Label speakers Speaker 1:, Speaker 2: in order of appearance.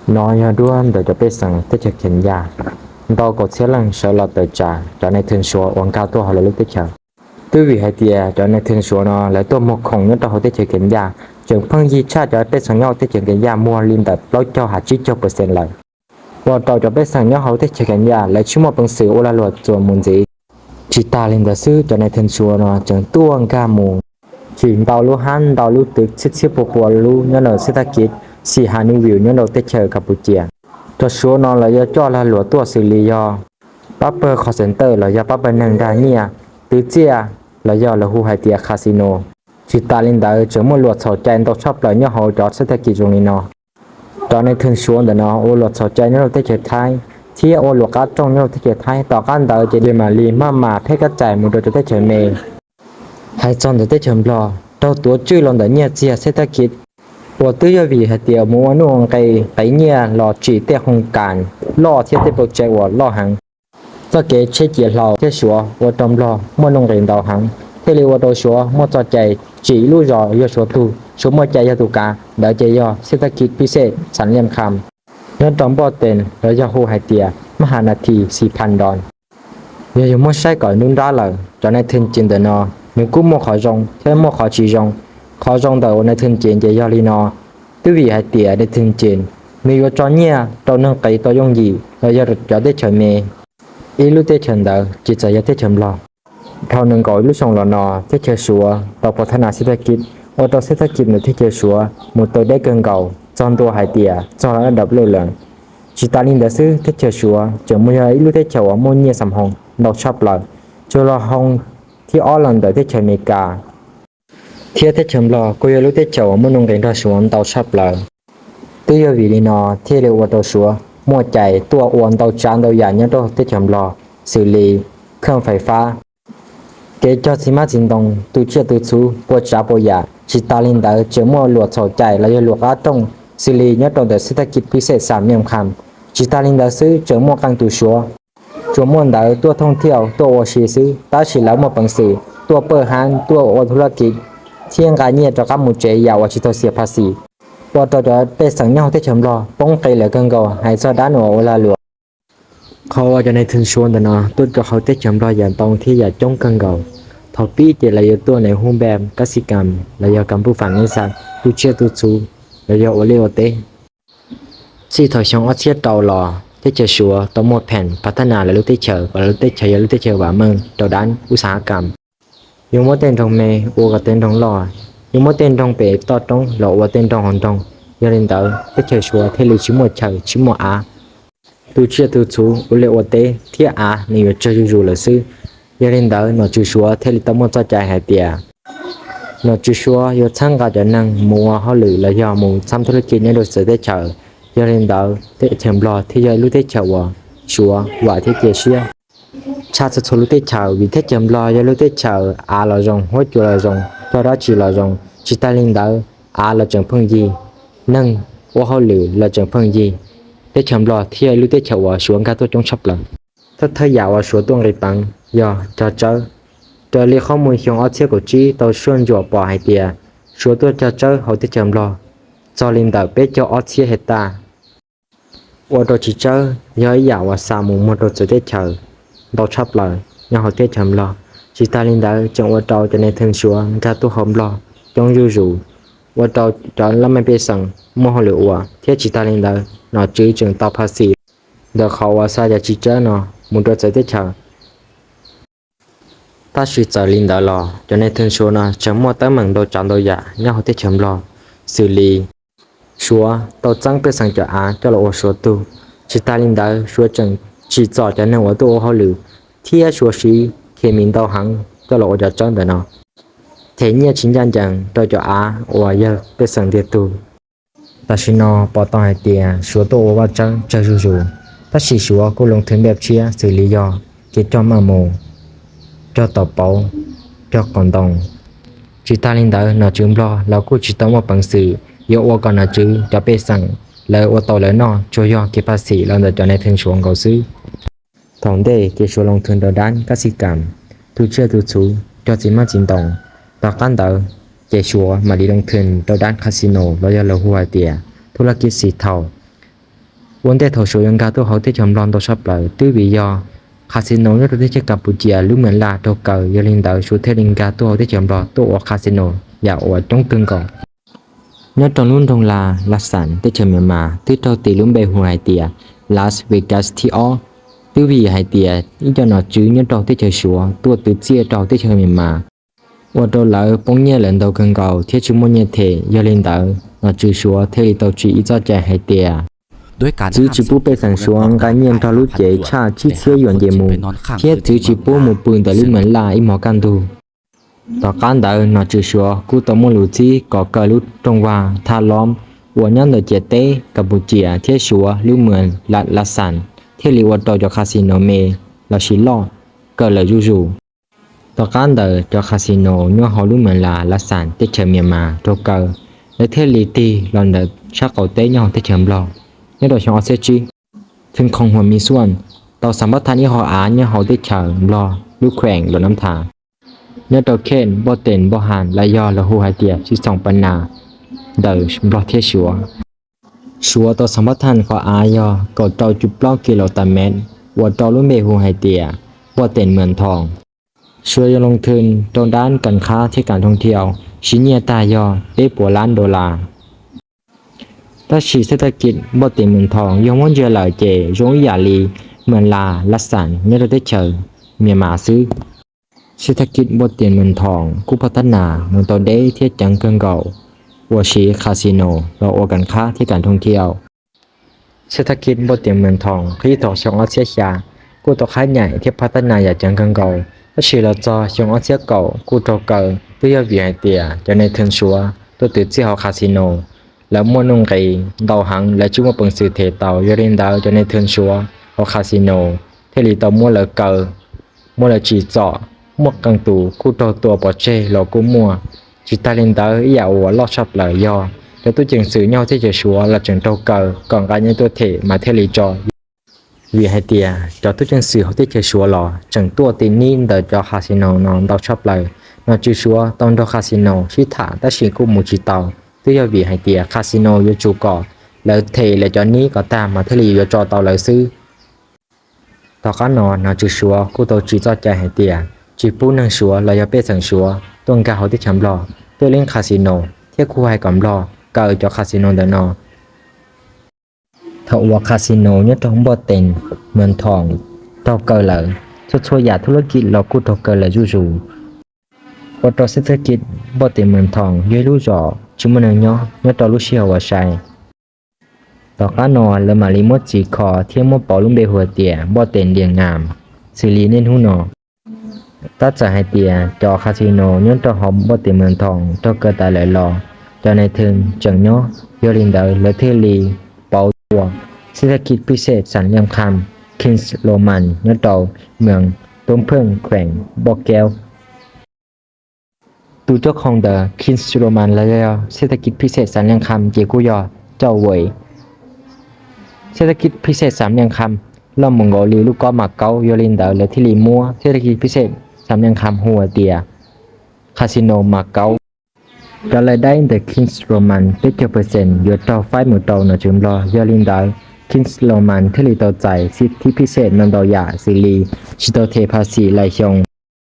Speaker 1: nói đuôn để cho biết rằng tích cực hiện ra đâu có thiết lần sợ là tự trả cho nên thường số quảng cáo tôi họ là lúc tích cực tư vị hay tiề cho nên thường số nó lại tôi một khổng nhất trong tích cực hiện ra trường phân di cha cho biết rằng nhau tích cực hiện ra mua liên tập lối cho hạt chí cho % lại và tàu cho biết rằng nhau họ tích cực hiện ra lại chúng một bằng sự ô la luật rồi muốn gì chỉ ta liên tập sư cho nên thường số nó chẳng tuông ca mù chỉ tàu lúa han tàu lúa tự xích xích bộ bộ lúa nhớ là sẽ ta kít si hà ninh view nhớ đầu tích cực Campuchia cho số nó là do cho là lúa tua xử lý do Papa call center là do Papa nâng đa nhia từ chia là do là khu hải tiệc casino chỉ ta lên đó chỉ một luật sổ tranh độc shop là nhớ hỗ trợ sẽ thay kỳ dùng nó cho nên thường xuống để nó ô luật sổ tranh nó tới chế thay thì ô luật cá trong nó tới chế thayต่อกันđó chỉ để mà li mà thấy cái chạy một đôi tới chế mê hay chọn tới chế lo đâu tuổi chưa lần đó nhia chia sẽ thay kỳ 我都要为海底冇弄个第二落住的空间，落贴的不只我落行，这个车子落的说我懂落，冇弄人导航，这里我都说冇做ใจ只路รอ要说tu，说冇ใจ要tuกาเดี๋ยวจะย่อเศรษฐกิจพิเศษสัญญาณคำเงินต้องบ่เต็นแล้วจะโห海底มหานาที 4,000 ดอลgiờ dùng một sai gọi nung đá lời cho nên thiên chiến de nó mình cũng một khỏi rong thế một khỏi chỉ rong khó trong đầuในthường chiếnจะย่อลีนอtư vị hai tiệtในthường chiếnมีว่าจอเนี่ยตอนนั้นไกตัวย่งยีเราจะจะได้เฉยเมอีลูกได้เฉินเดอจิตใจจะได้เฉินรอเท่านึงก่อลูกส่งหลอนอที่เฉยชัวต่อพัฒนาเศรษฐกิจว่าต่อเศรษฐกิจในที่เฉยชัวหมดตัวได้เกินเก่าจอนตัวหายเตียจอนระดับเลื่อนจิตาลินเดซื้อที่เฉยชัวจะไม่ให้ลูกได้เฉยว่ามุ่งเนี่ยสำหงดอกชอบเลยจะรอห้องที่ออลันเดอที่เฉยเมกาที่ที่ชมรอกูยังรู้ที่เจ้ามันนงเรียนราชวงศ์เตาชับเลยตัวยังวิลีนอที่เรียกว่าเตาชัวมั่วใจตัวอ้วนเตาจานเตาใหญ่เนี่ยตัวที่ชมรอสื่อลีเครื่องไฟฟ้าเกจสิมาจินตงตัวเชื่อตัวชูปวดจ้าปวดยาจิตาลินเดอเจอมั่วหลวดสอใจแล้วยังหลวดอาตงสื่อลีเนี่ยตัวเศรษฐกิจพิเศษสามเหลี่ยมคำจิตาลินเดอซื้อเจอมั่วกังตัวชัวจวมั่วเดอตัวท่องเที่ยวตัวโอชีซื้อตาฉีแล้วมาปังสื่อตัวเปิดห้างตัวโอธุรกิจเที่ยงการเนี่ยจะกับมุเจียว่าชิโตเสียภาษีพอตัวจะเป็นสัญญาที่ชมรอป้องไปเหลือเกินก่อให้ซอด้านหัวเวลาหลวงเขาจะในถึงชวนแต่เนาะตัวจะเขาที่ชมรออย่างตรงที่อยากจ้องกันก่อทอปีเจริญตัวในห้องแบบกสิกรรมและยากรรมผู้ฝังในสัตว์ตัวเชื่อตัวชูและยาโอเลโอเต้ที่ถอยช่องอัดเชียเตาหล่อที่จะชัวต้องหมดแผ่นพัฒนาและรู้ที่เชื่อและรู้ที่เชื่อรู้ที่เชื่อว่ามึงตัวด้านอุตสาหกรรมยังไม่เต้นตรงเมย์วัวกับเต้นตรงหล่อยังไม่เต้นตรงเป๋ต่อตรงหล่อว่าเต้นตรงหอนตรงยังเล่นเต๋อที่เชื่อชัวเทลิชิมวดเชื่อชิมวอาตัวเชื่อตัวชูอุเลวเต้ที่อานี่ว่าเชื่อจู่ๆเลยซื้อยังเล่นเต๋อหนอจู่ชัวเทลิตั้มวดใจใจหายเตียหนอจู่ชัวยศช่างก็จะนั่งมัวเขาหรือและยอมูทำธุรกิจในโดยเสือได้เชื่อยังเล่นเต๋อที่เทมบลอที่ยังรู้ได้เชื่อว่าชัวว่าที่เกี่ยเชื่อชาติสุดรู้ได้เฉาวิธีจำลอยรู้ได้เฉาอาเราจงหัวจุเราจงตัวเราจีเราจงจิตาลินดาอาเราจงพึ่งยีนั่งว่าเขาหรือเราจงพึ่งยีได้จำลอยที่รู้ได้เฉาว่าสวนการตัวจงชับหลังถ้าเธออยากว่าสวนตัวไรปังย่อจะเจอตัวเรียกข้อมูลของอัจฉริยะจีตัวส่วนจั่วปอให้เตียสวนตัวจะเจอเขาได้จำลอยจอลินดาเป็นเจ้าอัจฉริยะเหตุตาว่าตัวจีเจอย่อยอยากว่าสามุมันตัวจะได้เฉาđào chắp lời nhà họ tết chậm lo chỉ ta linh đã chọn qua trâu cho nên thường xúa ra tu hòm lo trong du rủ qua trâu chọn lắm mấy bê sẵn mua họ liệu quả thiết chỉ ta linh đã nó chứ chừng tao phá xì được họ qua xa ra chỉ chớ nó muốn đôi tết chờ ta suy chờ linh đã lo cho nên thường xúa nó chẳng mua tới mừng đồ chọn đồ giả nhà họ tết chậm lo xử lý xúa tao trắng bê sẵn cho á cho là ô xúa tu chỉ ta linh đã xúa chừng chỉ cho cho nên tôi tôi họ lử thì số sĩ khi mình đào hàng cho lộ cho chân đó nó thế như chính chân chẳng tôi cho á và giờ cái sản điện tu ta xin nó bỏ tao hai tiền số tôi vào chân chơi rù rù ta chỉ số cô lồng thường đẹp chia xử lý do cái cho mà mù cho tàu bảo cho còn đồng chỉ ta linh đạo nó chừng lo là cô chỉ tao một bằng sự yêu ô còn là chữ cho bé sản lời ô tàu lời nó cho do cái bác sĩ lần đầu cho nên thường xuống cầu sư thằng đây cái số lòng thường đầu đán các sĩ cảm tu chưa tu chú cho chỉ mà chính đồng và căn đầu cái số mà đi lòng thường đầu đán casino lo do là hoa tiền thu là cái sĩ thầu vấn đề thầu số yang cao tôi hỏi tới chồng lon tôi sắp lại tư vì do casino nhất tôi tới Campuchia lúc mình là tôi cờ do liên đạo số thế liên cao tôi hỏi tới chồng lon tôi ở casino và ở trong tương cộng nhớ trong luôn trong là sản tới chồng miền mà tới trâu tỷ luôn bề hồ hải tiệt Las Vegas thì ó tư vì hải tiệt ý cho nó chứ nhớ trâu tới chơi số tôi từ chia trâu tới chồng miền mà ở đâu là bóng nhẹ lần đầu cần cầu thiết chúng muốn nhẹ thể do liên đạo nó chứ số thế thì tàu chỉ cho trẻ hải tiệt chứ chỉ bố bê sản xuống cá nhân thao lúc chế cha chi chia yuan dễ mù thiết chứ chỉ bố một bùn tại lúc mình là im mỏ can thu tỏ can đỡ nó chứ số cú tao mua lụt chi có cờ lúc trong hoa tha lom của nhân đời chế tế Campuchia thiết số lúc mình là sản thiết li ở tàu cho casino mê là xí lo cờ là rủ tỏ can đỡ cho casino nhớ họ lúc mình là sản thiết chờ miền mà cho cờ để thiết li ti lần đợt chắc cầu tế nhau thiết chấm lo nhớ đồ trong xe chi thường không hoàn mỹ xuân tàu sắm bắt thanh như họ á như họ đi chờ lo lúc khỏe đồ năm thả nhớ tàu khen bo tiền bo hàn là do là hồ hải tiệp chỉ sòng pan nà đời lo thiết chúa tàu sắm bắt thanh họ á do cầu tàu chụp lo km và tàu lúc mê hồ hải tiệp bo tiền mượn thòngช่วยลงทุนตรงด้านการค้าที่การท่องเที่ยวชิ้นเนียตายอได้ปัวล้านดอลลาร์ถ้าชีเศรษฐกิจบ่เต็มเมืองทองยังวนเจอหลายเจรงยาลีเหมือนลาลัสสันเนี่ยเราได้เจอเมียมาซื้อเศรษฐกิจบ่เต็มเมืองทองกู้พัฒนาเมืองตอนได้เทียจังเกินเก่าวัวชีคาสิโนเราโอกันค้าที่การท่องเที่ยวเศรษฐกิจบ่เต็มเมืองทองที่ต่อชงอาเซียชากู้ต่อค่ายใหญ่ที่พัฒนาอย่างจังเกินเก่าถ้าชีเราจอชงอาเซียเก่ากู้ต่อเก่าเพื่อวิหารเตียจะในเทิงชัวตัวติดที่เขาคาสิโนแล้วมั่วนุ่งไก่ดาวหังและจุ่มเปิงสื่อเทเตาเยรินดาวจะในเทินชัวเอาคาสิโนเทลีเตามั่วละเกอมั่วละจีจ่อมั่วกังตูคู่ตัวปอเจหลอกกู้มั่วจีตาลินดาวอยากว่าลอดชับเลยย่อแล้วตัวจึงสื่อเงาที่จะชัวละจึงเตาเกอก่อนการยันตัวเทมาเทลีจอvì hai tia cho tôi chân sự họ thích chơi xúa lò chẳng tua tiền nín đợi cho casino nó đào chắp lại nó chơi xúa tông cho casino chỉ thả ta chỉ có một chỉ tàu tôi cho vì hai tia casino yêu chủ cỏ lợi thế là cho ní có ta mà thế li cho tàu lợi sư tàu cá nó chơi xúa cô tàu chỉ cho chạy hai tia chỉ bù năng xúa là do bê sẵn xúa tuần cả họ thích chấm lò tôi lên casino thiết khu hai cầm lò cờ cho casino đỡ nó thầuคาสิโนnhất trongบ่tiềnเมืองทองตอกเกอเลยช่วยๆอย่าธุรกิจเรากู้ตอกเกอเลยจู่ๆว่าตัวเศรษฐกิจบ่เต็มเมืองทองย่อยรู้จ่อชิมันเนาะเนี่ยตัวรู้เชี่ยวว่าใช่ตอกานอนแล้วมาลิมดจีคอเที่ยงมดปอลุงเบหัวเตี่ยบ่เต็มเรียงงามสิลีเน้นหูหนอตัดจะให้เตี่ยจอคาสิโนเนี่ยตัวหอมบ่เต็มเมืองทองตอกเกอตายหลายรอจอในถึงจังเนาะยอรินเดอร์และเทลีเศรษฐกิจพิเศษสันเหลี่ยมคำคินส์โรมันเนื้อเตาเมืองต้มเพิ่งแขวงบอกแก้วตูเจ้าของเดอะคินส์โรมันและเศรษฐกิจพิเศษสันเหลี่ยมคำเจกุยอเจ้าเวยเศรษฐกิจพิเศษสามเหลี่ยมคำล่อมมองโกลีลูกก้อมาเก๊าโยลินเดอร์และทิลีมัวเศรษฐกิจพิเศษสามเหลี่ยมคำหัวเตียคาสิโนมาเก๊าก็เลยได้แต่คินส์โรมันได้7%อยู่ต่อไฟหมู่เตาหน่อจุมรอยอลินเดอร์คินส์โรมันที่ลีต่อใจสิทธิพิเศษนันดอยาสิลีชิโตเทภาษีไหลชง